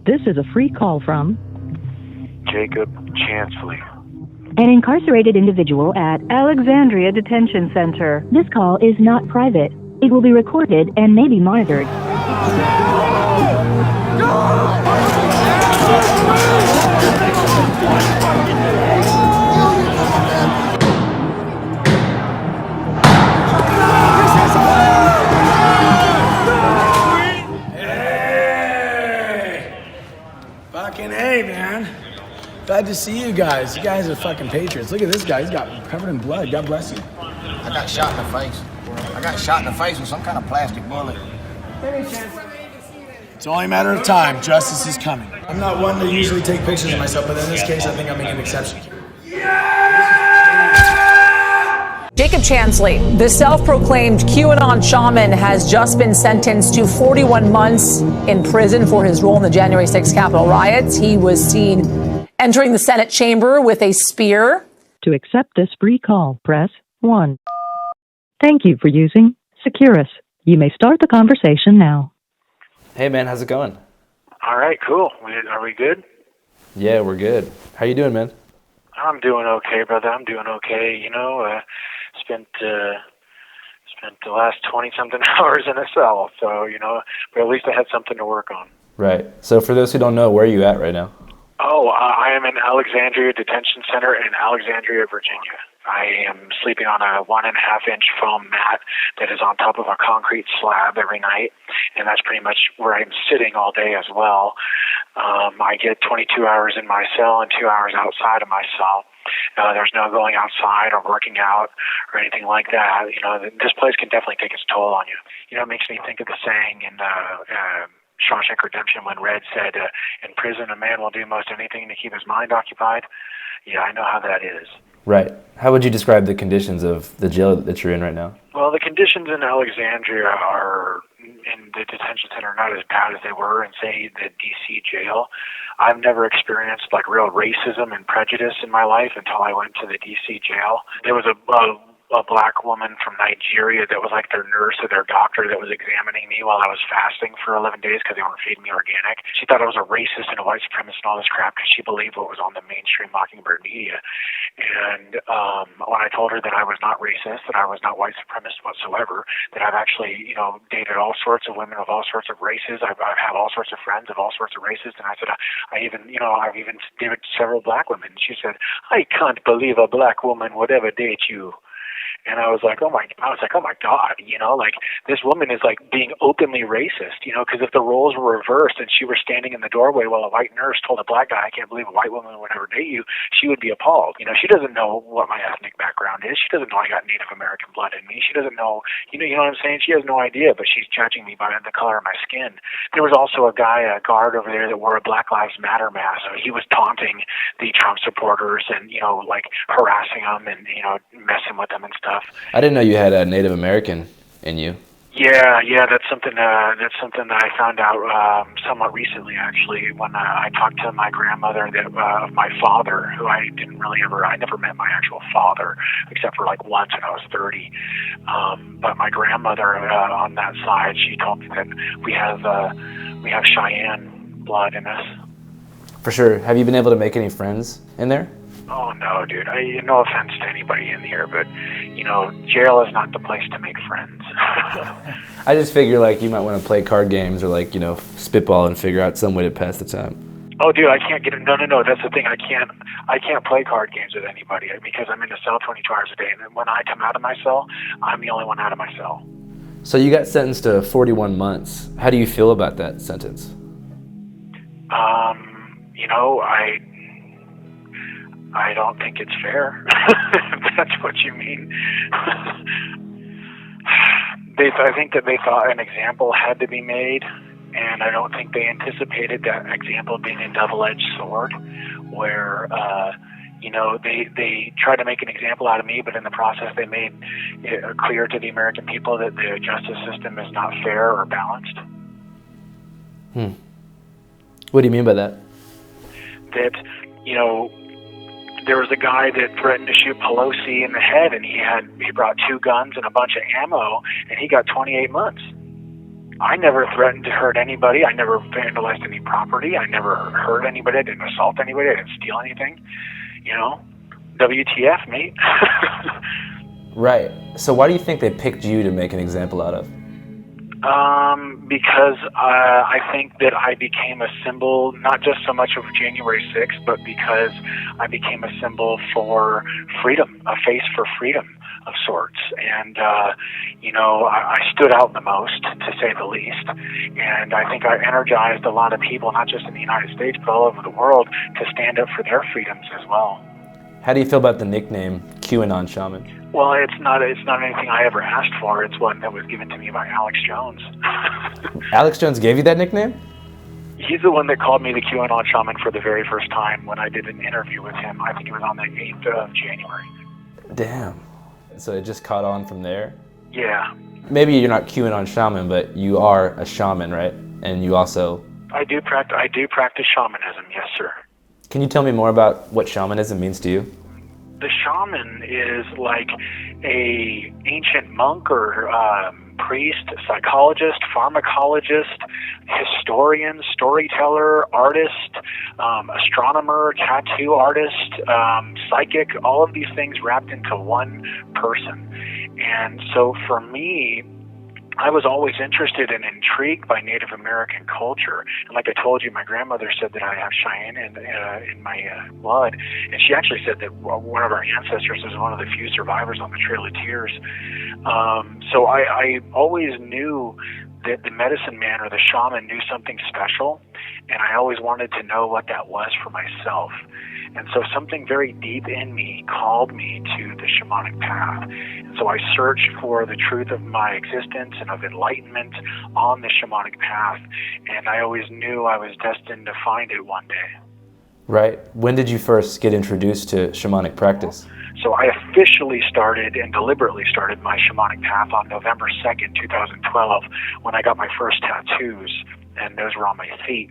This is a free call from Jake Angeli. an incarcerated individual at Alexandria Detention Center. This call is not private. It will be recorded and may be monitored. Fucking hey, man. Glad to see you guys. You guys are fucking patriots. Look at this guy. He's got covered in blood. God bless you. I got shot in the face. I got shot in the face with some kind of plastic bullet. It's only a matter of time. Justice is coming. I'm not one to usually take pictures of myself, but in this case, I think I'll make an exception. Jake Angeli, the self-proclaimed QAnon shaman, has just been sentenced to 41 months in prison for his role in the January 6th Capitol riots. He was seen entering the Senate chamber with a spear. To accept this free call, press 1. Thank you for using Securus. You may start the conversation now. Hey man, how's it going? All right, cool. Are we good? Yeah, we're good. How you doing, man? I'm doing okay, brother. I'm doing okay. You know, spent the last 20-something hours in a cell, so, you know, but at least I had something to work on. Right. So for those who don't know, where are you at right now? Oh, I am in Alexandria Detention Center in Alexandria, Virginia. I am sleeping on a 1.5-inch foam mat that is on top of a concrete slab every night, and that's pretty much where I'm sitting all day as well. I get 22 hours in my cell and 2 hours outside of my cell. There's no going outside or working out or anything like that. You know, this place can definitely take its toll on you. You know, it makes me think of the saying in Shawshank Redemption when Red said, in prison a man will do most anything to keep his mind occupied. Yeah, I know how that is. Right. How would you describe the conditions of the jail that you're in right now? Well, the conditions in Alexandria are, in the detention center, not as bad as they were in, say, the D.C. jail. I've never experienced, like, real racism and prejudice in my life until I went to the D.C. jail. There was a black woman from Nigeria that was like their nurse or their doctor that was examining me while I was fasting for 11 days because they weren't feeding me organic. She thought I was a racist and a white supremacist and all this crap because she believed what was on the mainstream Mockingbird media. And when I told her that I was not racist, that I was not white supremacist whatsoever, that I've actually, you know, dated all sorts of women of all sorts of races, I've had all sorts of friends of all sorts of races, and I said, I've even dated several black women. And she said, I can't believe a black woman would ever date you. And I was like, oh my God, you know, like this woman is like being openly racist, you know, because if the roles were reversed and she were standing in the doorway while a white nurse told a black guy, I can't believe a white woman would ever date you, she would be appalled. You know, she doesn't know what my ethnic background is. She doesn't know I got Native American blood in me. She doesn't know, you know what I'm saying? She has no idea, but she's judging me by the color of my skin. There was also a guard over there that wore a Black Lives Matter mask. So he was taunting the Trump supporters and, you know, like harassing them and, you know, messing with them and stuff. I didn't know you had a Native American in you. Yeah, that's something that I found out somewhat recently, actually, when I talked to my grandmother of my father, who I never met my actual father, except for like once when I was 30. But my grandmother on that side, she told me that we have Cheyenne blood in us. For sure. Have you been able to make any friends in there? Oh, no, dude. No offense to anybody in here, but, you know, jail is not the place to make friends. I just figure, like, you might want to play card games or, like, you know, spitball and figure out some way to pass the time. Oh, dude, I can't get it. No. That's the thing. I can't play card games with anybody because I'm in the cell 22 hours a day. And when I come out of my cell, I'm the only one out of my cell. So you got sentenced to 41 months. How do you feel about that sentence? You know, I don't think it's fair, if that's what you mean. I think that they thought an example had to be made, and I don't think they anticipated that example being a double-edged sword, where, you know, they tried to make an example out of me, but in the process they made it clear to the American people that the justice system is not fair or balanced. What do you mean by that? That, you know, there was a guy that threatened to shoot Pelosi in the head, and he brought 2 guns and a bunch of ammo, and he got 28 months. I never threatened to hurt anybody. I never vandalized any property. I never hurt anybody. I didn't assault anybody. I didn't steal anything. You know, WTF, mate. Right. So why do you think they picked you to make an example out of? Because I think that I became a symbol, not just so much of January 6th, but because I became a symbol for freedom, a face for freedom of sorts. And, you know, I stood out the most, to say the least. And I think I energized a lot of people, not just in the United States, but all over the world, to stand up for their freedoms as well. How do you feel about the nickname QAnon Shaman? Well, it's not anything I ever asked for. It's one that was given to me by Alex Jones. Alex Jones gave you that nickname? He's the one that called me the QAnon Shaman for the very first time when I did an interview with him. I think it was on the 8th of January. Damn. So it just caught on from there? Yeah. Maybe you're not QAnon Shaman, but you are a shaman, right? And you also... I do practice shamanism, yes, sir. Can you tell me more about what shamanism means to you? The shaman is like a ancient monk or priest, psychologist, pharmacologist, historian, storyteller, artist, astronomer, tattoo artist, psychic, all of these things wrapped into one person. And so for me, I was always interested and intrigued by Native American culture. And like I told you, my grandmother said that I have Cheyenne in my blood. And she actually said that one of our ancestors was one of the few survivors on the Trail of Tears. So I always knew that the medicine man or the shaman knew something special. And I always wanted to know what that was for myself. And so something very deep in me called me to the shamanic path. And so I searched for the truth of my existence and of enlightenment on the shamanic path. And I always knew I was destined to find it one day. Right. When did you first get introduced to shamanic practice? So I officially started and deliberately started my shamanic path on November 2nd, 2012, when I got my first tattoos, and those were on my feet.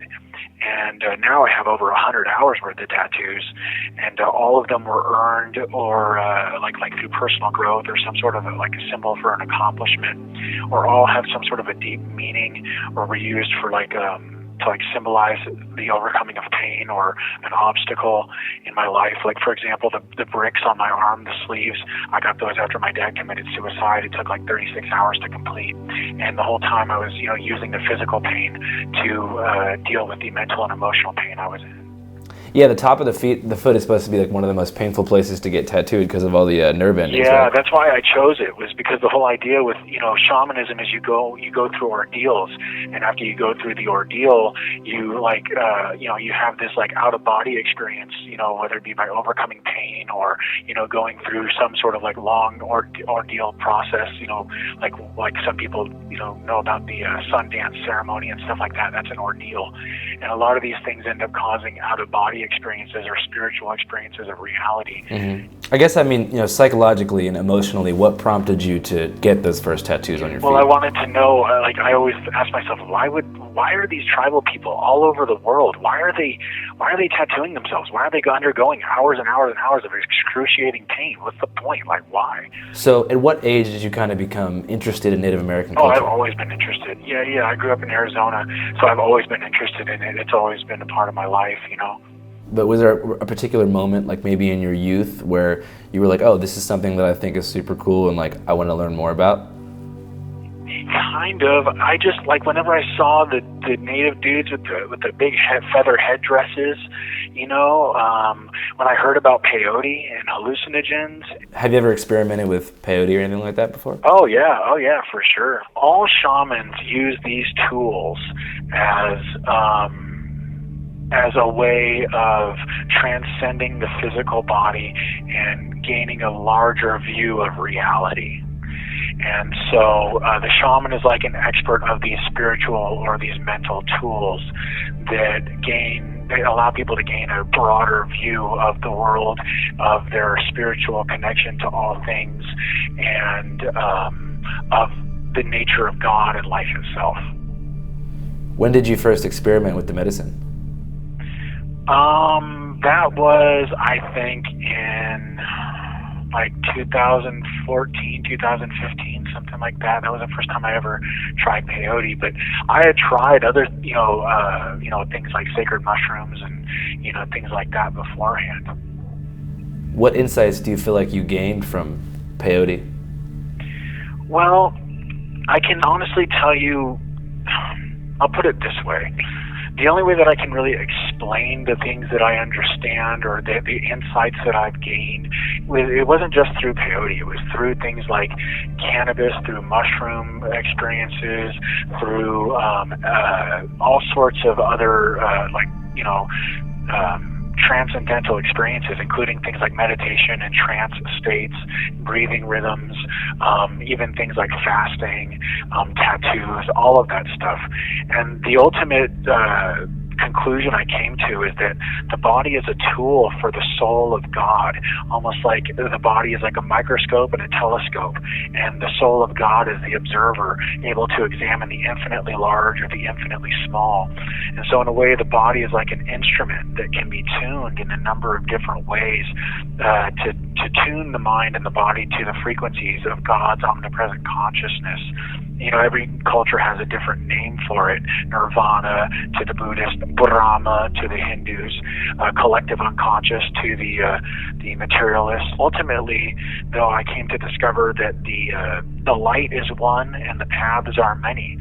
And now I have over 100 hours worth of tattoos, and all of them were earned or like through personal growth or some sort of like a symbol for an accomplishment, or all have some sort of a deep meaning, or were used for to symbolize the overcoming of pain or an obstacle in my life. Like, for example, the bricks on my arm, the sleeves, I got those after my dad committed suicide. It took like 36 hours to complete. And the whole time I was, using the physical pain to deal with the mental and emotional pain I was in. Yeah, the top of the foot is supposed to be like one of the most painful places to get tattooed because of all the nerve endings. Yeah, right? That's why I chose it, was because the whole idea with, shamanism is you go through ordeals, and after you go through the ordeal, you you have this like out of body experience, whether it be by overcoming pain or, going through some sort of like long ordeal process, like some people, know about the Sundance ceremony and stuff like that. That's an ordeal. And a lot of these things end up causing out of body experiences or spiritual experiences of reality. Mm-hmm. I guess, psychologically and emotionally, what prompted you to get those first tattoos on your feet? Well, I wanted to know, I always ask myself, why are these tribal people all over the world, why are they tattooing themselves? Why are they undergoing hours and hours and hours of excruciating pain? What's the point? Like, why? So at what age did you kind of become interested in Native American culture? Oh, I've always been interested. Yeah, I grew up in Arizona, so I've always been interested in it. It's always been a part of my life, But was there a particular moment, like maybe in your youth, where you were like, oh, this is something that I think is super cool and like I want to learn more about? Kind of. I just, whenever I saw the native dudes with the big feather headdresses, when I heard about peyote and hallucinogens. Have you ever experimented with peyote or anything like that before? Oh yeah, for sure. All shamans use these tools as a way of transcending the physical body and gaining a larger view of reality. And so the shaman is like an expert of these spiritual or these mental tools that allow people to gain a broader view of the world, of their spiritual connection to all things, and of the nature of God and life itself. When did you first experiment with the medicine? That was, I think, in like 2014, 2015, something like that. That was the first time I ever tried peyote. But I had tried other, things like sacred mushrooms and, things like that beforehand. What insights do you feel like you gained from peyote? Well, I can honestly tell you, I'll put it this way. The only way that I can really explain the things that I understand or the insights that I've gained, it wasn't just through peyote. It was through things like cannabis, through mushroom experiences, through all sorts of other, transcendental experiences, including things like meditation and trance states, breathing rhythms, even things like fasting, tattoos, all of that stuff. And the ultimate conclusion I came to is that the body is a tool for the soul of God, almost like the body is like a microscope and a telescope, and the soul of God is the observer, able to examine the infinitely large or the infinitely small. And so in a way, the body is like an instrument that can be tuned in a number of different ways to tune the mind and the body to the frequencies of God's omnipresent consciousness. Every culture has a different name for it. Nirvana to the Buddhist, Brahma to the Hindus, collective unconscious to the materialists. Ultimately, though, I came to discover that the light is one and the paths are many,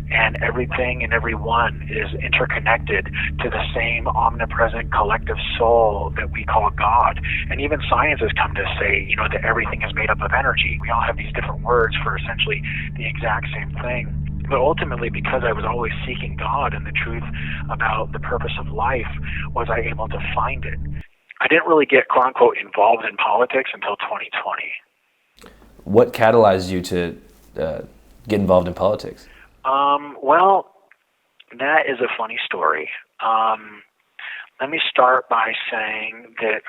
and everything and everyone is interconnected to the same omnipresent collective soul that we call God. And even science has come to say, that everything is made up of energy. We all have these different words for essentially the exact same thing. But ultimately, because I was always seeking God and the truth about the purpose of life, was I able to find it. I didn't really get, quote unquote, involved in politics until 2020. What catalyzed you to get involved in politics? Well, that is a funny story. Let me start by saying that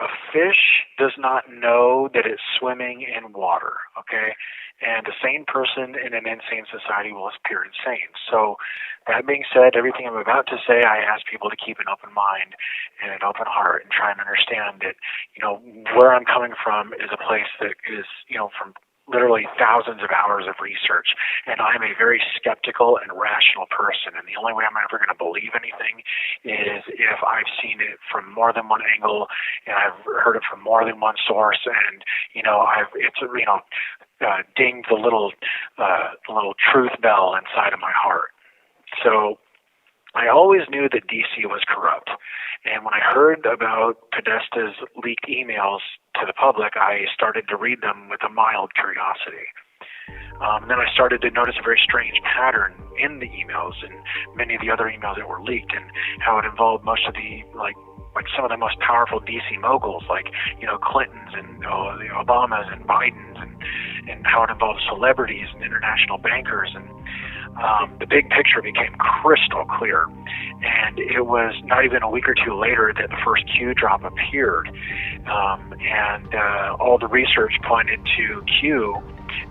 a fish does not know that it's swimming in water, okay? And a sane person in an insane society will appear insane. So that being said, everything I'm about to say, I ask people to keep an open mind and an open heart and try and understand that, where I'm coming from is a place that is, from literally thousands of hours of research, and I'm a very skeptical and rational person, and the only way I'm ever going to believe anything is if I've seen it from more than one angle and I've heard it from more than one source, and dinged the little truth bell inside of my heart. So I always knew that DC was corrupt. And when I heard about Podesta's leaked emails to the public, I started to read them with a mild curiosity. Then I started to notice a very strange pattern in the emails and many of the other emails that were leaked, and how it involved most of the, like some of the most powerful DC moguls, like, Clintons and the Obamas and Bidens, and how it involved celebrities and international bankers. And the big picture became crystal clear. And it was not even a week or two later that the first Q drop appeared. And all the research pointed to Q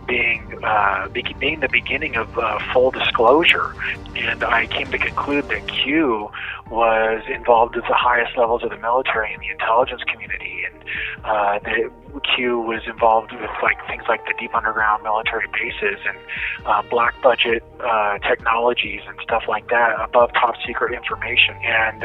being the beginning of full disclosure. And I came to conclude that Q was involved at the highest levels of the military and the intelligence community, and that Q was involved with things like the deep underground military bases and black budget technologies and stuff like that, above top secret information. And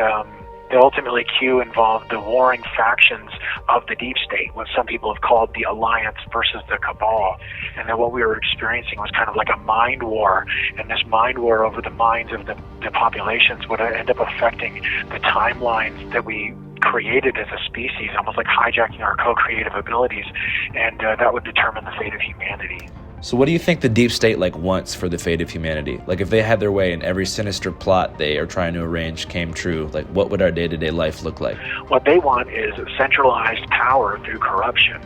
ultimately, Q involved the warring factions of the deep state, what some people have called the alliance versus the cabal. And then what we were experiencing was kind of like a mind war, and this mind war over the minds of the populations would end up affecting the timelines that we created as a species, almost like hijacking our co-creative abilities, and that would determine the fate of humanity. So what do you think the deep state wants for the fate of humanity? If they had their way and every sinister plot they are trying to arrange came true, what would our day-to-day life look like? What they want is centralized power through corruption.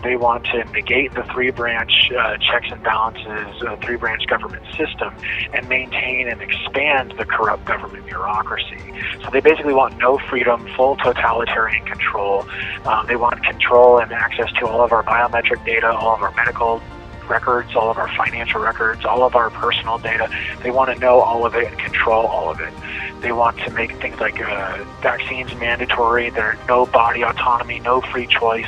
They want to negate the three-branch checks and balances, three-branch government system, and maintain and expand the corrupt government bureaucracy. So they basically want no freedom, full totalitarian control. They want control and access to all of our biometric data, all of our medical records, all of our financial records, all of our personal data. They want to know all of it and control all of it. They want to make things like vaccines mandatory. There's no body autonomy, no free choice,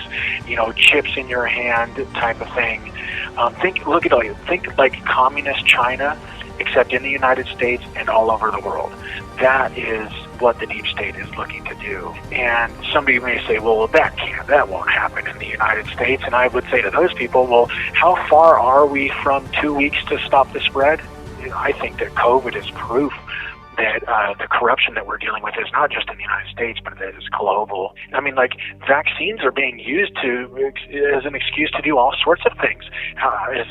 chips in your hand type of thing. Think like communist China, except in the United States and all over the world. That is what the deep state is looking to do. And somebody may say, well, that won't happen in the United States. And I would say to those people, well, how far are we from 2 weeks to stop the spread? I think that COVID is proof that the corruption that we're dealing with is not just in the United States, but that it's global. I mean, vaccines are being used as an excuse to do all sorts of things. I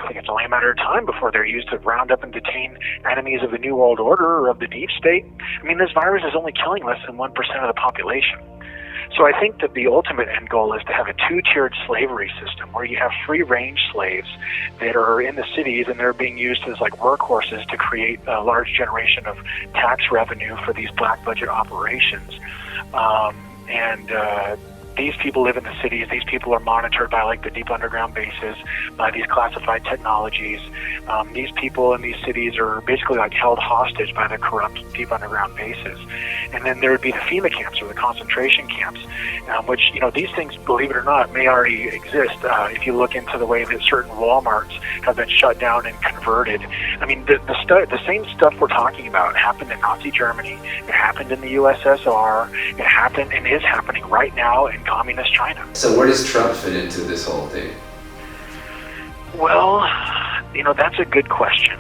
think it's only a matter of time before they're used to round up and detain enemies of the New World Order or of the deep state. I mean, this virus is only killing less than 1% of the population. So I think that the ultimate end goal is to have a two-tiered slavery system where you have free-range slaves that are in the cities and they're being used as workhorses to create a large generation of tax revenue for these black budget operations. These people live in the cities. These people are monitored by the deep underground bases, by these classified technologies. These people in these cities are basically held hostage by the corrupt deep underground bases. And then there would be the FEMA camps or the concentration camps, which, these things, believe it or not, may already exist. If you look into the way that certain Walmarts have been shut down and converted. I mean, the same stuff we're talking about happened in Nazi Germany. It happened in the USSR. It happened and is happening right now in communist China. So where does Trump fit into this whole thing? Well, that's a good question.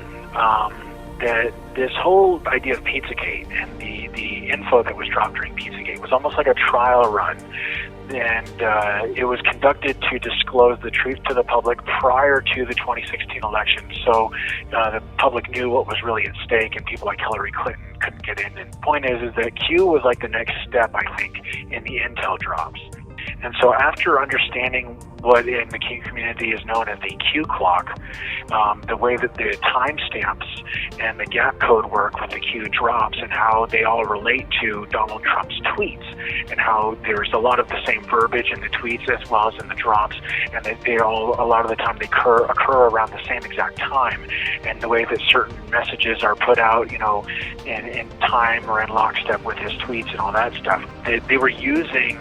This whole idea of Pizzagate and the info that was dropped during Pizzagate was almost like a trial run. And it was conducted to disclose the truth to the public prior to the 2016 election. So the public knew what was really at stake, and people like Hillary Clinton couldn't get in. And the point is that Q was the next step, I think, in the intel drops. And so after understanding what in the Q community is known as the Q clock, the way that the timestamps and the gap code work with the Q drops and how they all relate to Donald Trump's tweets and how there's a lot of the same verbiage in the tweets as well as in the drops, and that they all, a lot of the time, they occur around the same exact time, and the way that certain messages are put out, in time or in lockstep with his tweets and all that stuff. They were using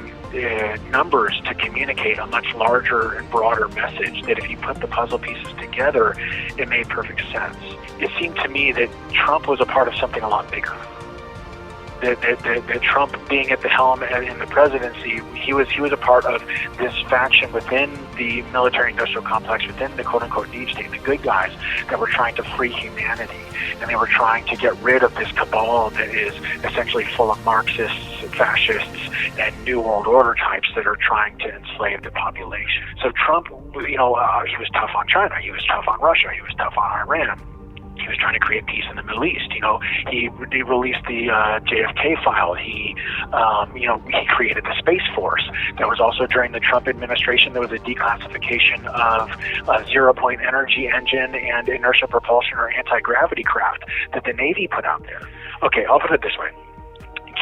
numbers to communicate a much larger and broader message that if you put the puzzle pieces together, it made perfect sense. It seemed to me that Trump was a part of something a lot bigger. That Trump being at the helm in the presidency, he was a part of this faction within the military-industrial complex, within the quote-unquote deep state, the good guys that were trying to free humanity, and they were trying to get rid of this cabal that is essentially full of Marxists, fascists, and New World Order types that are trying to enslave the population. So Trump, he was tough on China, he was tough on Russia, he was tough on Iran. He was trying to create peace in the Middle East. He released the JFK file. He created the Space Force. That was also during the Trump administration. There was a declassification of zero-point energy engine and inertial propulsion or anti-gravity craft that the Navy put out there. Okay, I'll put it this way.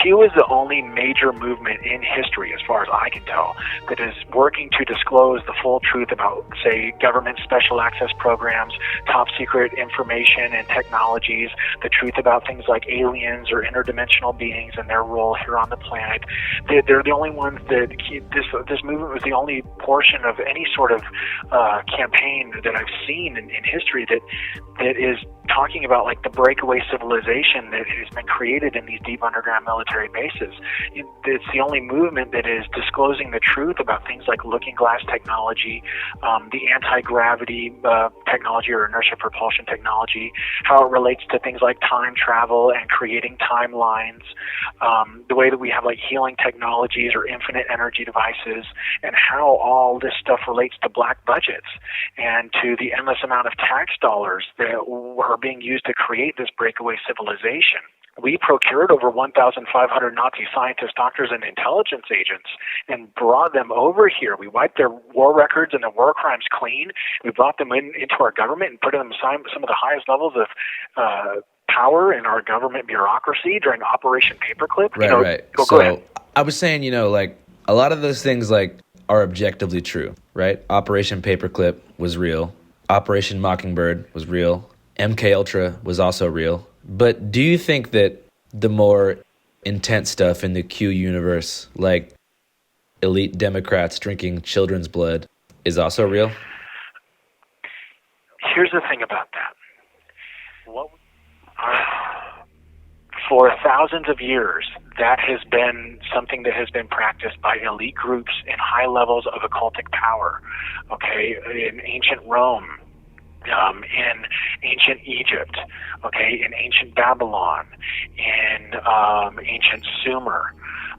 Q is the only major movement in history, as far as I can tell, that is working to disclose the full truth about, say, government special access programs, top secret information and technologies, the truth about things like aliens or interdimensional beings and their role here on the planet. They're the only ones that this movement was the only portion of any sort of campaign that I've seen in history that is talking about the breakaway civilization that has been created in these deep underground military bases. It's the only movement that is disclosing the truth about things like looking glass technology, the anti-gravity technology or inertial propulsion technology, how it relates to things like time travel and creating timelines, the way that we have healing technologies or infinite energy devices, and how all this stuff relates to black budgets and to the endless amount of tax dollars that are being used to create this breakaway civilization. We procured over 1,500 Nazi scientists, doctors, and intelligence agents and brought them over here. We wiped their war records and their war crimes clean. We brought them into our government and put them some of the highest levels of power in our government bureaucracy during Operation Paperclip. Right. Go ahead. I was saying, a lot of those things are objectively true, right? Operation Paperclip was real. Operation Mockingbird was real. MK Ultra was also real. But do you think that the more intense stuff in the Q universe, like elite Democrats drinking children's blood, is also real? Here's the thing about that. For thousands of years, that has been something that has been practiced by elite groups in high levels of occultic power. Okay, in ancient Rome, in ancient Egypt, okay, in ancient Babylon, in ancient Sumer.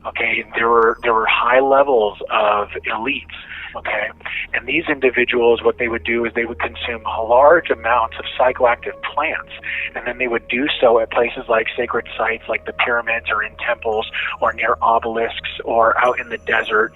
Okay, there were high levels of elites. Okay, and these individuals, what they would do is they would consume large amounts of psychoactive plants, and then they would do so at places like sacred sites, like the pyramids, or in temples, or near obelisks, or out in the desert,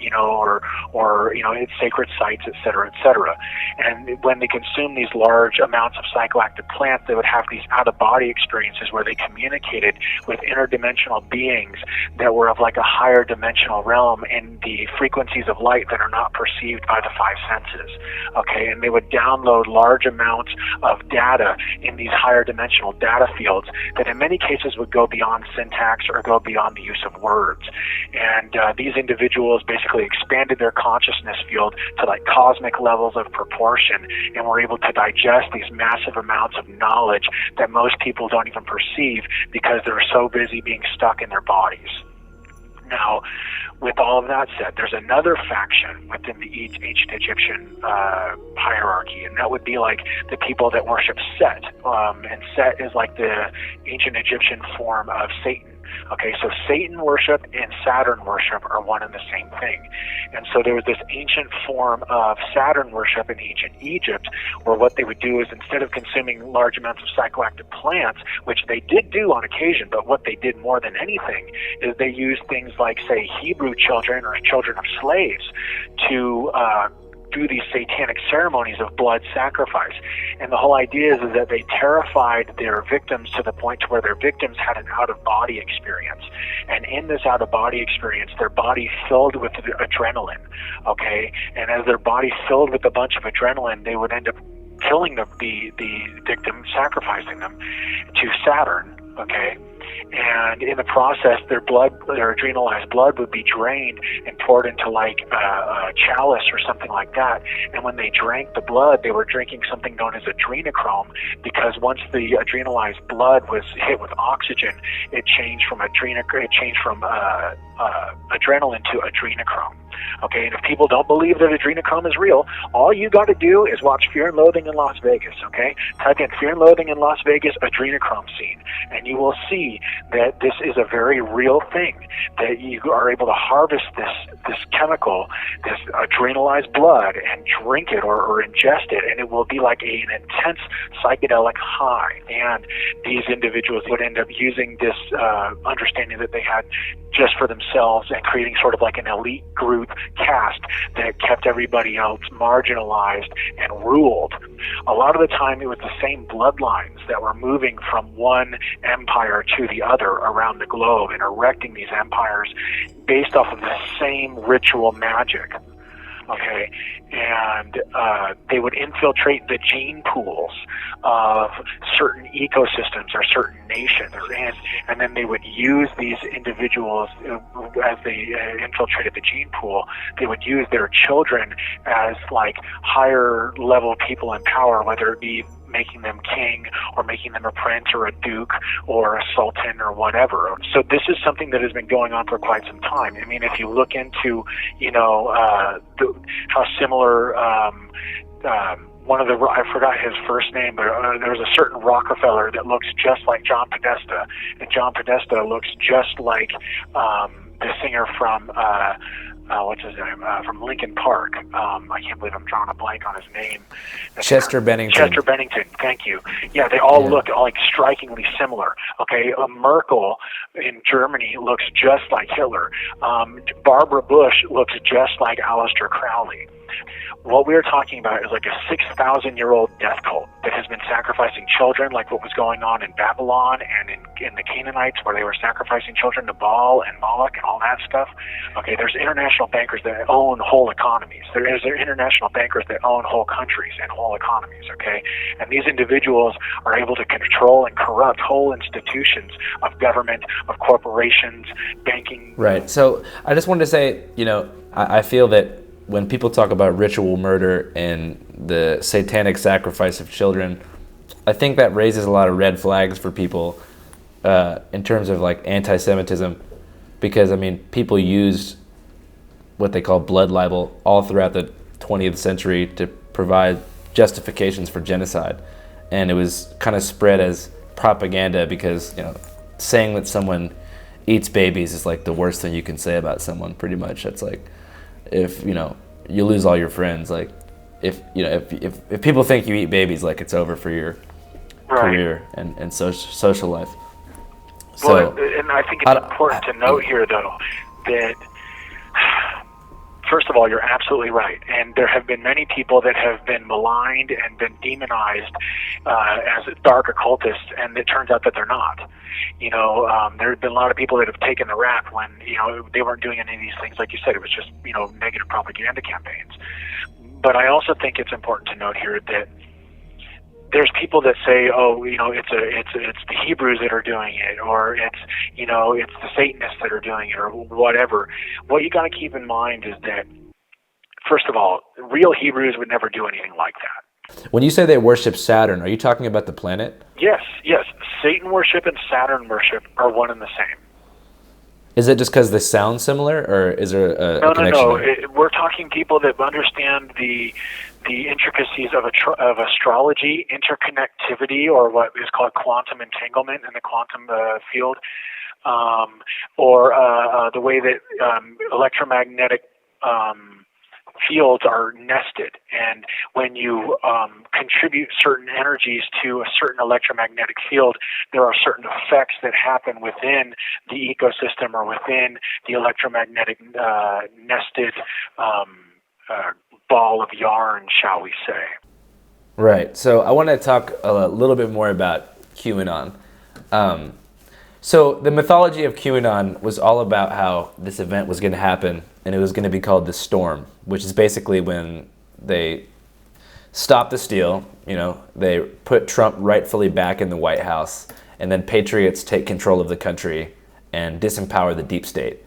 or at sacred sites, et cetera, et cetera. And when they consume these large amounts of psychoactive plants, they would have these out-of-body experiences where they communicated with interdimensional beings that were of like a higher dimensional realm in the frequencies of light that are not perceived by the five senses. Okay, and they would download large amounts of data in these higher dimensional data fields that in many cases would go beyond syntax or go beyond the use of words. And these individuals basically expanded their consciousness field to like cosmic levels of proportion, and were able to digest these massive amounts of knowledge that most people don't even perceive because they're so busy being stuck in their bodies. Now, with all of that said, there's another faction within the ancient Egyptian hierarchy, and that would be like the people that worship Set. And Set is like the ancient Egyptian form of Satan. Okay, so Satan worship and Saturn worship are one and the same thing. And so there was this ancient form of Saturn worship in ancient Egypt, where what they would do is, instead of consuming large amounts of psychoactive plants, which they did do on occasion, but what they did more than anything is they used things like, say, Hebrew children or children of slaves to do these satanic ceremonies of blood sacrifice. And the whole idea is that they terrified their victims to the point to where their victims had an out-of-body experience. And in this out-of-body experience, their body filled with adrenaline, okay? And as their body filled with a bunch of adrenaline, they would end up killing the victim, sacrificing them to Saturn, okay? And in the process, their adrenalized blood would be drained and poured into like a chalice or something like that. And when they drank the blood, they were drinking something known as adrenochrome, because once the adrenalized blood was hit with oxygen, it changed from adrenaline to adrenochrome. Okay, and if people don't believe that adrenochrome is real, all you got to do is watch Fear and Loathing in Las Vegas, okay? Type in Fear and Loathing in Las Vegas adrenochrome scene, and you will see that this is a very real thing, that you are able to harvest this chemical, this adrenalized blood, and drink it or ingest it, and it will be like an intense psychedelic high. And these individuals would end up using this understanding that they had just for themselves, and creating sort of like an elite group caste that kept everybody else marginalized and ruled. A lot of the time it was the same bloodlines that were moving from one empire to the other around the globe and erecting these empires based off of the same ritual magic. Okay, and they would infiltrate the gene pools of certain ecosystems or certain nations, and then they would use these individuals as they infiltrated the gene pool. They would use their children as like higher level people in power, whether it be making them king or making them a prince or a duke or a sultan or whatever. So this is something that has been going on for quite some time. I mean, if you look into, how similar one of the, I forgot his first name, but there was a certain Rockefeller that looks just like John Podesta, and John Podesta looks just like the singer from what's his name, from Linkin Park. I can't believe I'm drawing a blank on his name. Chester Bennington. Chester Bennington, thank you. Yeah, they all look like strikingly similar. Okay, Merkel in Germany looks just like Hitler. Barbara Bush looks just like Aleister Crowley. What we're talking about is like a 6,000-year-old death cult that has been sacrificing children, like what was going on in Babylon and in the Canaanites where they were sacrificing children to Baal and Moloch and all that stuff. Okay, there's international bankers that own whole economies. There are international bankers that own whole countries and whole economies, okay? And these individuals are able to control and corrupt whole institutions of government, of corporations, banking. Right. So I just wanted to say, I feel that when people talk about ritual murder and the satanic sacrifice of children, I think that raises a lot of red flags for people in terms of like anti-Semitism, because people used what they call blood libel all throughout the 20th century to provide justifications for genocide, and it was kind of spread as propaganda because saying that someone eats babies is like the worst thing you can say about someone. Pretty much, that's like if you lose all your friends, like if people think you eat babies, like it's over for your career and social life. So, and I think it's important to note here, though, that first of all, you're absolutely right, and there have been many people that have been maligned and been demonized as dark occultists, and it turns out that they're not. There have been a lot of people that have taken the rap when they weren't doing any of these things. Like you said, it was just negative propaganda campaigns. But I also think it's important to note here that there's people that say, it's the Hebrews that are doing it, or it's the Satanists that are doing it, or whatever. What you got to keep in mind is that, first of all, real Hebrews would never do anything like that. When you say they worship Saturn, are you talking about the planet? Yes. Satan worship and Saturn worship are one and the same. Is it just because they sound similar, or is there a connection? No. We're talking people that understand the intricacies of astrology, interconnectivity, or what is called quantum entanglement in the quantum field, or the way that electromagnetic fields are nested. And when you contribute certain energies to a certain electromagnetic field, there are certain effects that happen within the ecosystem or within the electromagnetic nested ball of yarn, shall we say. Right. So I want to talk a little bit more about QAnon. So the mythology of QAnon was all about how this event was going to happen, and it was going to be called the Storm, which is basically when they stopped the steal, they put Trump rightfully back in the White House, and then patriots take control of the country and disempower the deep state.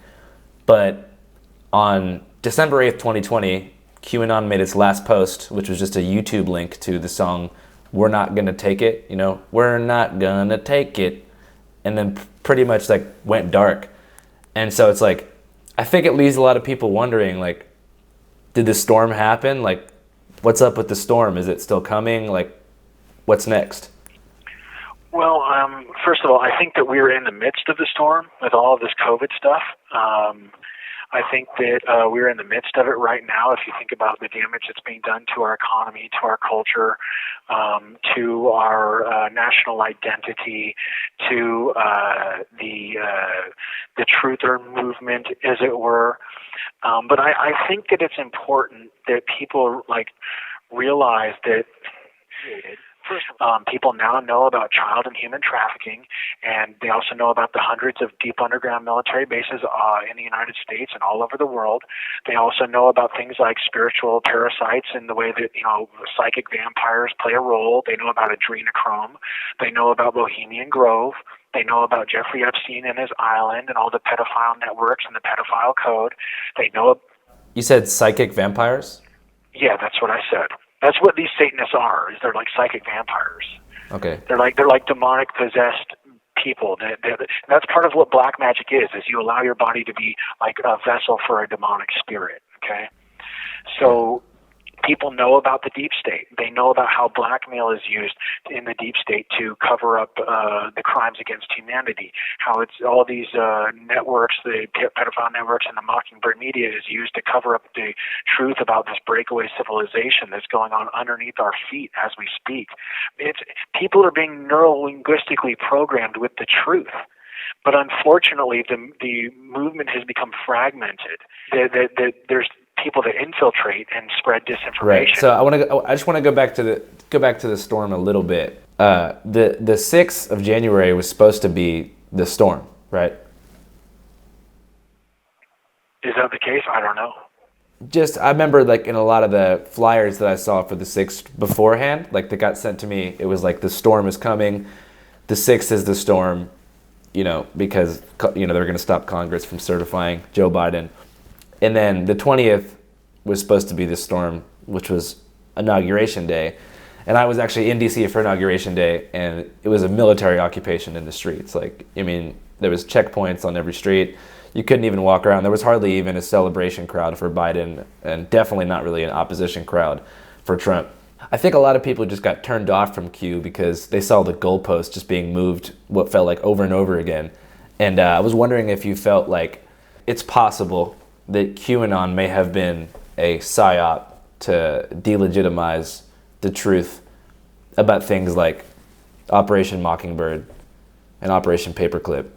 But on December 8th, 2020, QAnon made its last post, which was just a YouTube link to the song "We're Not Gonna Take It," "We're not gonna take it," and then pretty much like went dark. And so it's like, I think it leaves a lot of people wondering, like, did the storm happen? Like, what's up with the storm? Is it still coming? Like, what's next? Well, first of all, I think that we're in the midst of the storm with all of this COVID stuff. I think that we're in the midst of it right now. If you think about the damage that's being done to our economy, to our culture, to our national identity, to the truther movement, as it were. But I think that it's important that people realize that people now know about child and human trafficking, and they also know about the hundreds of deep underground military bases in the United States and all over the world. They also know about things like spiritual parasites and the way that psychic vampires play a role. They know about Adrenochrome. They know about Bohemian Grove. They know about Jeffrey Epstein and his island and all the pedophile networks and the pedophile code. They know. You said psychic vampires? Yeah, that's what I said. That's what these Satanists are. Is they're like psychic vampires. Okay. They're like demonic possessed people. That's part of what black magic is you allow your body to be like a vessel for a demonic spirit. Okay. So people know about the deep state. They know about how blackmail is used in the deep state to cover up the crimes against humanity, how it's all these networks, the pedophile networks and the Mockingbird media is used to cover up the truth about this breakaway civilization that's going on underneath our feet as we speak. People are being neuro-linguistically programmed with the truth. But unfortunately, the movement has become fragmented. There's people that infiltrate and spread disinformation. Right. So I just want to go back to the storm a little bit. The 6th of January was supposed to be the storm, right? Is that the case? I don't know. I remember like in a lot of the flyers that I saw for the 6th beforehand, like that got sent to me, it was like the storm is coming. The 6th is the storm, because, they're going to stop Congress from certifying Joe Biden. And then the 20th was supposed to be the storm, which was Inauguration Day. And I was actually in D.C. for Inauguration Day, and it was a military occupation in the streets. There was checkpoints on every street. You couldn't even walk around. There was hardly even a celebration crowd for Biden, and definitely not really an opposition crowd for Trump. I think a lot of people just got turned off from Q because they saw the goalposts just being moved what felt like over and over again. And I was wondering if you felt like it's possible that QAnon may have been a psyop to delegitimize the truth about things like Operation Mockingbird and Operation Paperclip.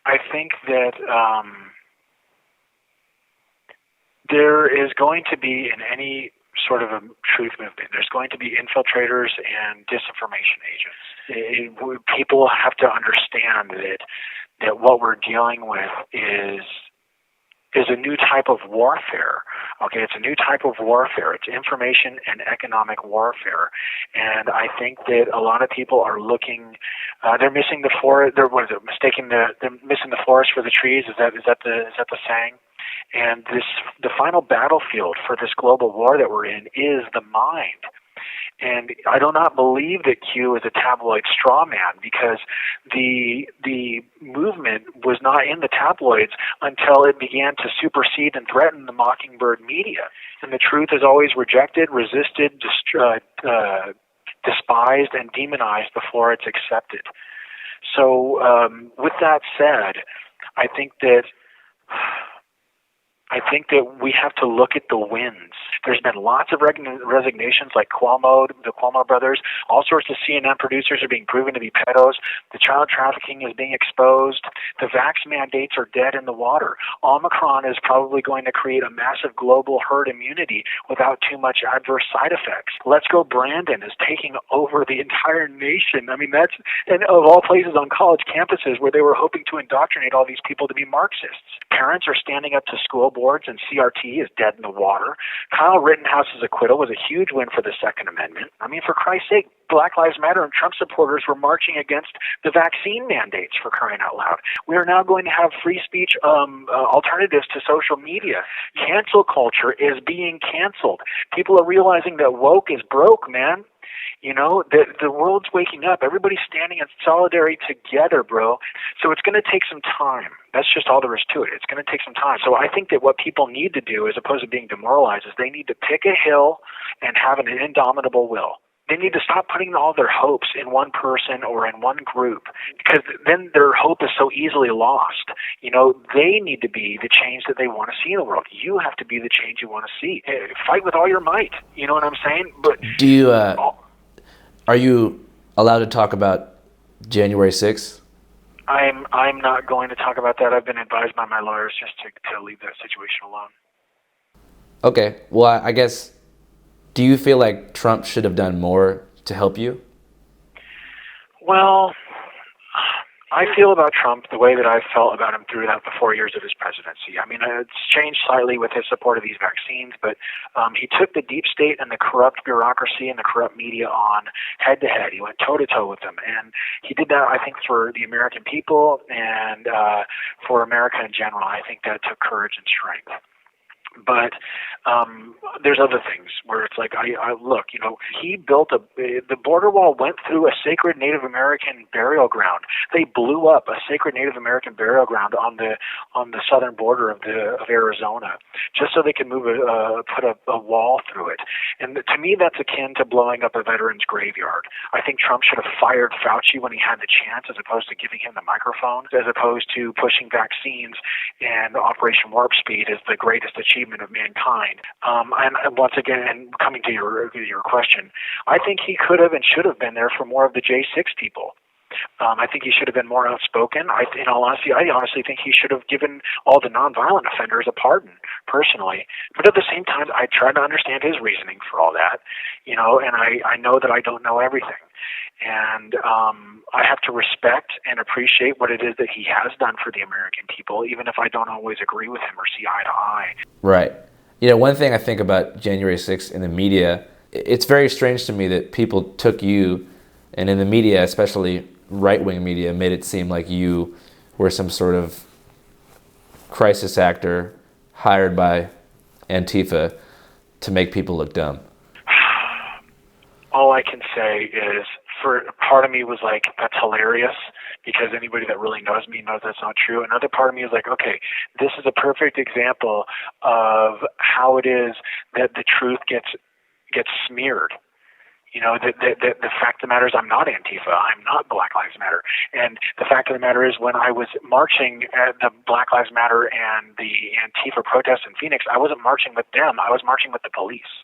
I think that there is going to be, in any sort of a truth movement, there's going to be infiltrators and disinformation agents. People have to understand that what we're dealing with is a new type of warfare. Okay, it's a new type of warfare. It's information and economic warfare, and I think that a lot of people are looking. They're missing the forest. They're missing the forest for the trees. Is that the saying? And the final battlefield for this global war that we're in is the mind. And I do not believe that Q is a tabloid straw man, because the movement was not in the tabloids until it began to supersede and threaten the Mockingbird media. And the truth is always rejected, resisted, despised, and demonized before it's accepted. So with that said, I think that we have to look at the wins. There's been lots of resignations, like Cuomo, the Cuomo brothers. All sorts of CNN producers are being proven to be pedos. The child trafficking is being exposed. The vax mandates are dead in the water. Omicron is probably going to create a massive global herd immunity without too much adverse side effects. Let's Go Brandon is taking over the entire nation. I mean, and of all places, on college campuses where they were hoping to indoctrinate all these people to be Marxists. Parents are standing up to school boards, and CRT is dead in the water. Kyle Rittenhouse's acquittal was a huge win for the Second Amendment. I mean, for Christ's sake, Black Lives Matter and Trump supporters were marching against the vaccine mandates, for crying out loud. We are now going to have free speech alternatives to social media. Cancel culture is being canceled. People are realizing that woke is broke, man. The world's waking up. Everybody's standing in solidarity together, bro. So it's going to take some time. That's just all there is to it. It's going to take some time. So I think that what people need to do, as opposed to being demoralized, is they need to pick a hill and have an indomitable will. They need to stop putting all their hopes in one person or in one group, because then their hope is so easily lost. They need to be the change that they want to see in the world. You have to be the change you want to see. Fight with all your might. You know what I'm saying? But do you? Are you allowed to talk about January 6th? I'm not going to talk about that. I've been advised by my lawyers just to leave that situation alone. Okay. Well, I guess, do you feel like Trump should have done more to help you? Well, I feel about Trump the way that I felt about him throughout the 4 years of his presidency. I mean, it's changed slightly with his support of these vaccines, but he took the deep state and the corrupt bureaucracy and the corrupt media on head-to-head. He went toe-to-toe with them, and he did that, I think, for the American people and for America in general. I think that took courage and strength. But there's other things where it's like, I look, he built the border wall went through a sacred Native American burial ground. They blew up a sacred Native American burial ground on the southern border of Arizona, just so they could put a wall through it. And to me, that's akin to blowing up a veteran's graveyard. I think Trump should have fired Fauci when he had the chance, as opposed to giving him the microphone, as opposed to pushing vaccines and Operation Warp Speed as the greatest achievement of mankind. And once again, coming to your question, I think he could have and should have been there for more of the J6 people. I think he should have been more outspoken. In all honesty, I honestly think he should have given all the nonviolent offenders a pardon, personally. But at the same time, I try to understand his reasoning for all that, and I know that I don't know everything. And I have to respect and appreciate what it is that he has done for the American people, even if I don't always agree with him or see eye to eye. Right. One thing I think about January 6th in the media, it's very strange to me that people took you, and in the media, especially right-wing media, made it seem like you were some sort of crisis actor hired by Antifa to make people look dumb. All I can say is, for part of me was like, that's hilarious, because anybody that really knows me knows that's not true. Another part of me is like, okay, this is a perfect example of how it is that the truth gets smeared. The fact of the matter is, I'm not Antifa. I'm not Black Lives Matter. And the fact of the matter is, when I was marching at the Black Lives Matter and the Antifa protests in Phoenix, I wasn't marching with them. I was marching with the police.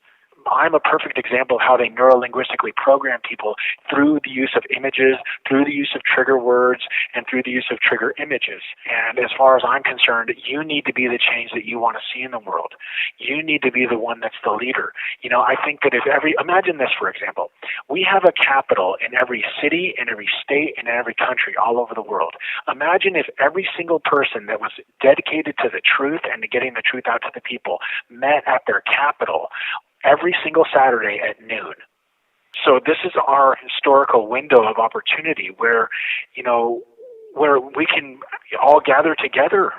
I'm a perfect example of how they neurolinguistically program people through the use of images, through the use of trigger words, and through the use of trigger images. And as far as I'm concerned, you need to be the change that you want to see in the world. You need to be the one that's the leader. I think that imagine this, for example. We have a capital in every city, in every state, and in every country all over the world. Imagine if every single person that was dedicated to the truth and to getting the truth out to the people met at their capital every single Saturday at noon. So this is our historical window of opportunity where we can all gather together,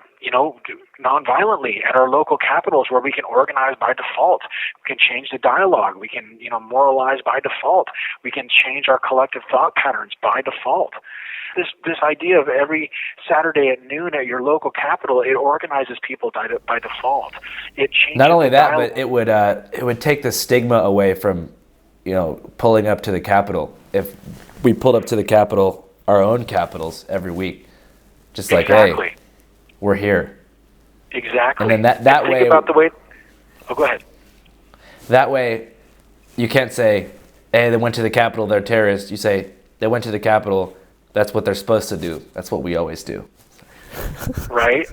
nonviolently at our local capitals, where we can organize by default. We can change the dialogue. We can, moralize by default. We can change our collective thought patterns by default. This idea of every Saturday at noon at your local capital, it organizes people by default. It changes. Not only that, but it would take the stigma away from, pulling up to the Capitol. If we pulled up to the Capitol, our own capitals, every week, just like, exactly. Hey, we're here. Exactly. And then that way. Think about the way. Oh, go ahead. That way, you can't say, "Hey, they went to the Capitol, they're terrorists." You say, "They went to the Capitol. That's what they're supposed to do. That's what we always do." Right?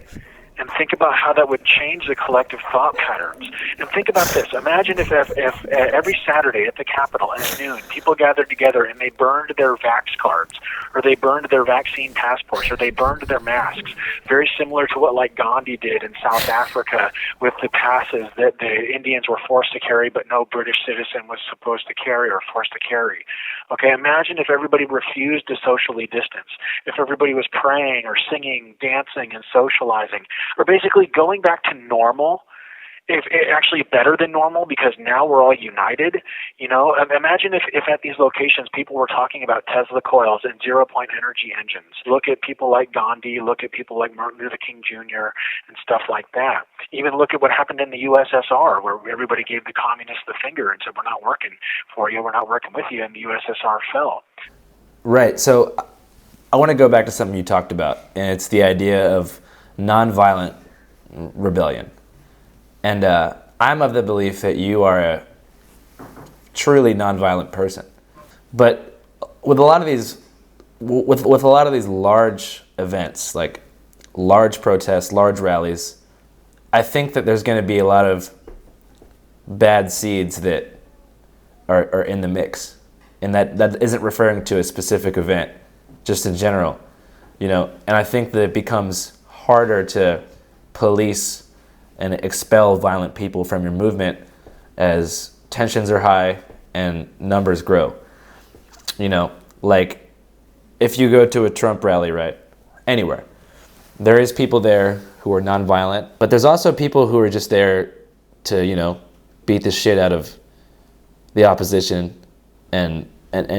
And think about how that would change the collective thought patterns. And think about this. Imagine if every Saturday at the Capitol at noon, people gathered together and they burned their vax cards, or they burned their vaccine passports, or they burned their masks, very similar to what like Gandhi did in South Africa with the passes that the Indians were forced to carry, but no British citizen was supposed to carry or forced to carry. Okay, imagine if everybody refused to socially distance, if everybody was praying or singing, dancing, and socializing, or basically going back to normal, if actually better than normal, because now we're all united. Imagine if at these locations people were talking about Tesla coils and zero-point energy engines. Look at people like Gandhi, look at people like Martin Luther King Jr. and stuff like that. Even look at what happened in the USSR, where everybody gave the communists the finger and said, "We're not working for you, we're not working with you," and the USSR fell. Right. So I want to go back to something you talked about, and it's the idea of nonviolent rebellion. And I'm of the belief that you are a truly nonviolent person. But with a lot of these, with a lot of these large events, like large protests, large rallies, I think that there's going to be a lot of bad seeds that are in the mix, and that isn't referring to a specific event, just in general, And I think that it becomes harder to police and expel violent people from your movement as tensions are high and numbers grow. Like if you go to a Trump rally, right, anywhere, there is people there who are nonviolent, but there's also people who are just there to, beat the shit out of the opposition and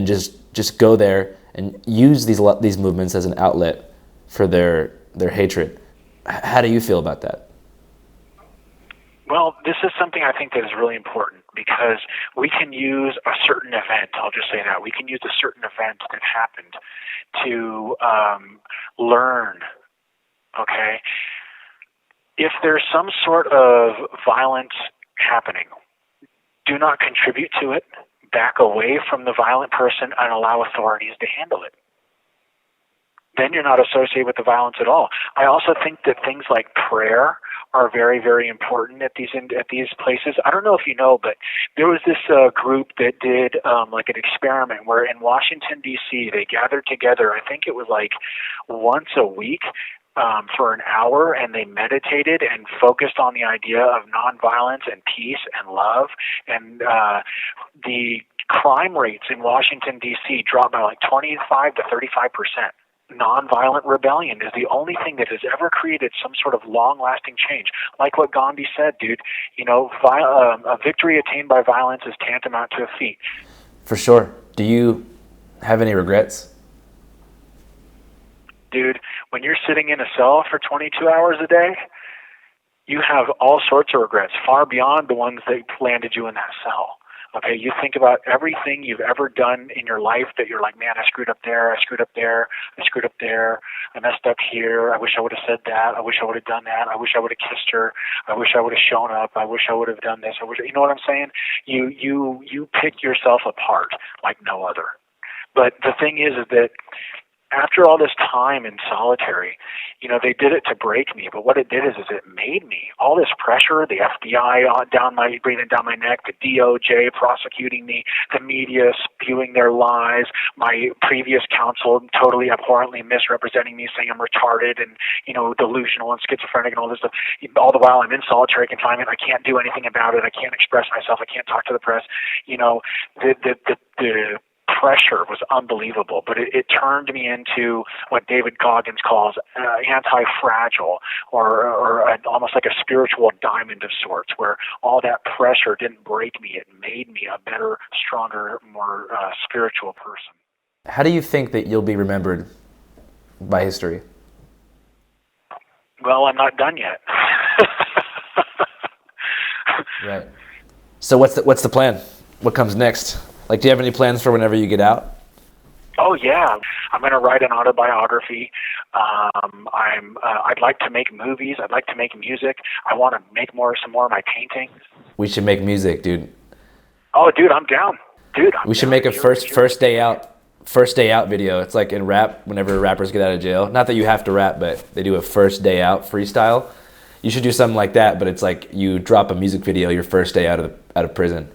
just go there and use these movements as an outlet for their hatred. How do you feel about that? Well, this is something I think that is really important, because we can use a certain event, I'll just say that, we can use a certain event that happened to learn, okay? If there's some sort of violence happening, do not contribute to it, back away from the violent person and allow authorities to handle it. then you're not associated with the violence at all. I also think that things like prayer are very, very important at these places. I don't know if you know, but there was this group that did like an experiment where in Washington, D.C., they gathered together, I think it was like once a week, for an hour, and they meditated and focused on the idea of nonviolence and peace and love. And the crime rates in Washington, D.C. dropped by like 25 to 35%. Nonviolent rebellion is the only thing that has ever created some sort of long-lasting change. Like what Gandhi said, dude, you know, a victory attained by violence is tantamount to a defeat. For sure. Do you have any regrets? Dude, when you're sitting in a cell for 22 hours a day, you have all sorts of regrets, far beyond the ones that landed you in that cell. Okay, you think about everything you've ever done in your life that you're like, man, I screwed up there, I screwed up there, I screwed up there, I messed up here, I wish I would have said that, I wish I would have done that, I wish I would have kissed her, I wish I would have shown up, I wish I would have done this, you know what I'm saying? You pick yourself apart like no other. But the thing is that after all this time in solitary, you know, they did it to break me, but what it did is it made me. All this pressure, the FBI breathing down my neck, the DOJ prosecuting me, the media spewing their lies, my previous counsel totally abhorrently misrepresenting me, saying I'm retarded and, you know, delusional and schizophrenic and all this stuff. All the while I'm in solitary confinement, I can't do anything about it. I can't express myself. I can't talk to the press. You know, the pressure was unbelievable, but it turned me into what David Goggins calls anti-fragile, or almost like a spiritual diamond of sorts, where all that pressure didn't break me. It made me a better, stronger, more spiritual person. How do you think that you'll be remembered by history? Well, I'm not done yet. Right. So what's the plan? What comes next? Like, do you have any plans for whenever you get out? Oh yeah, I'm going to write an autobiography. I'd like to make movies. I'd like to make music. I want to make some more of my paintings. We should make music, dude. Oh, dude, I'm down. Dude, we should make a first day out video. It's like in rap, whenever rappers get out of jail. Not that you have to rap, but they do a first day out freestyle. You should do something like that, but it's like you drop a music video your first day out of prison.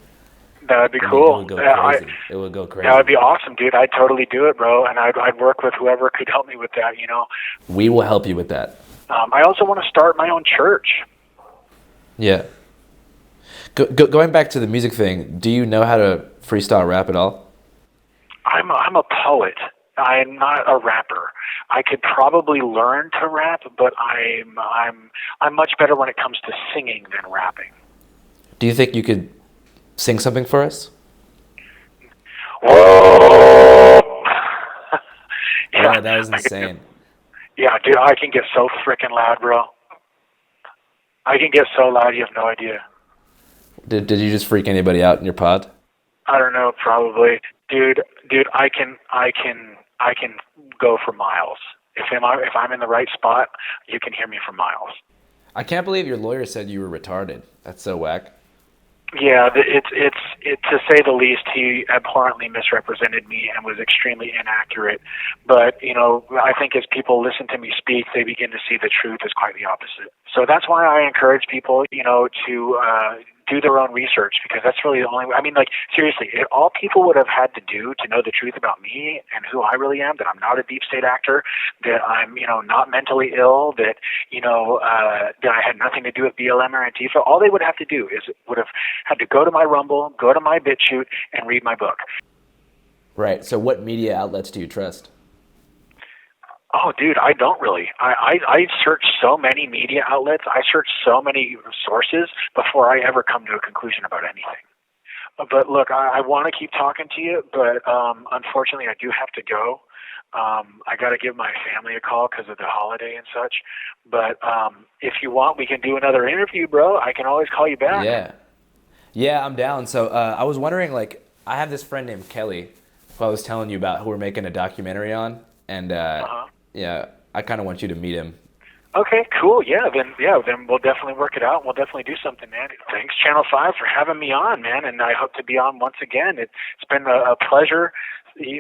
That would be cool. It would go crazy. It would go crazy. That would be awesome, dude. I'd totally do it, bro. And I'd work with whoever could help me with that, you know. We will help you with that. I also want to start my own church. Yeah. Going back to the music thing, do you know how to freestyle rap at all? I'm a poet. I'm not a rapper. I could probably learn to rap, but I'm much better when it comes to singing than rapping. Do you think you could sing something for us? Whoa! Yeah, that was insane. Yeah, dude, I can get so freaking loud, bro. I can get so loud, you have no idea. Did you just freak anybody out in your pod? I don't know, probably. Dude, I can go for miles. If I'm in the right spot, you can hear me for miles. I can't believe your lawyer said you were retarded. That's so whack. Yeah, it's to say the least. He abhorrently misrepresented me and was extremely inaccurate. But, you know, I think as people listen to me speak, they begin to see the truth is quite the opposite. So that's why I encourage people, you know, to do their own research, because that's really the only way. I mean, like, seriously, if all people would have had to do to know the truth about me and who I really am, that I'm not a deep state actor, that I'm, you know, not mentally ill, that, you know, that I had nothing to do with BLM or Antifa, all they would have to do is would have had to go to my Rumble, go to my BitChute, and read my book. Right. So what media outlets do you trust? Oh, dude, I don't really. I search so many media outlets. I search so many sources before I ever come to a conclusion about anything. But look, I want to keep talking to you, but unfortunately I do have to go. I got to give my family a call because of the holiday and such. But if you want, we can do another interview, bro. I can always call you back. Yeah, I'm down. So I was wondering, like, I have this friend named Kelly who I was telling you about, who we're making a documentary on, and yeah, I kind of want you to meet him. Okay, cool. Then we'll definitely work it out, and we'll definitely do something, man. Thanks, Channel 5, for having me on, man, and I hope to be on once again. It's been a pleasure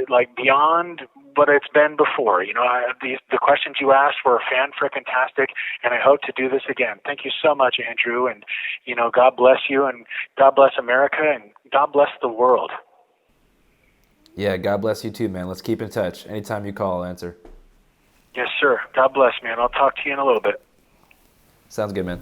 like beyond what it's been before. You know, the questions you asked were fan-frickin-tastic, and I hope to do this again. Thank you so much, Andrew, and, you know, God bless you, and God bless America, and God bless the world. Yeah, God bless you too, man. Let's keep in touch. Anytime you call, I'll answer. Yes, sir. God bless, man. I'll talk to you in a little bit. Sounds good, man.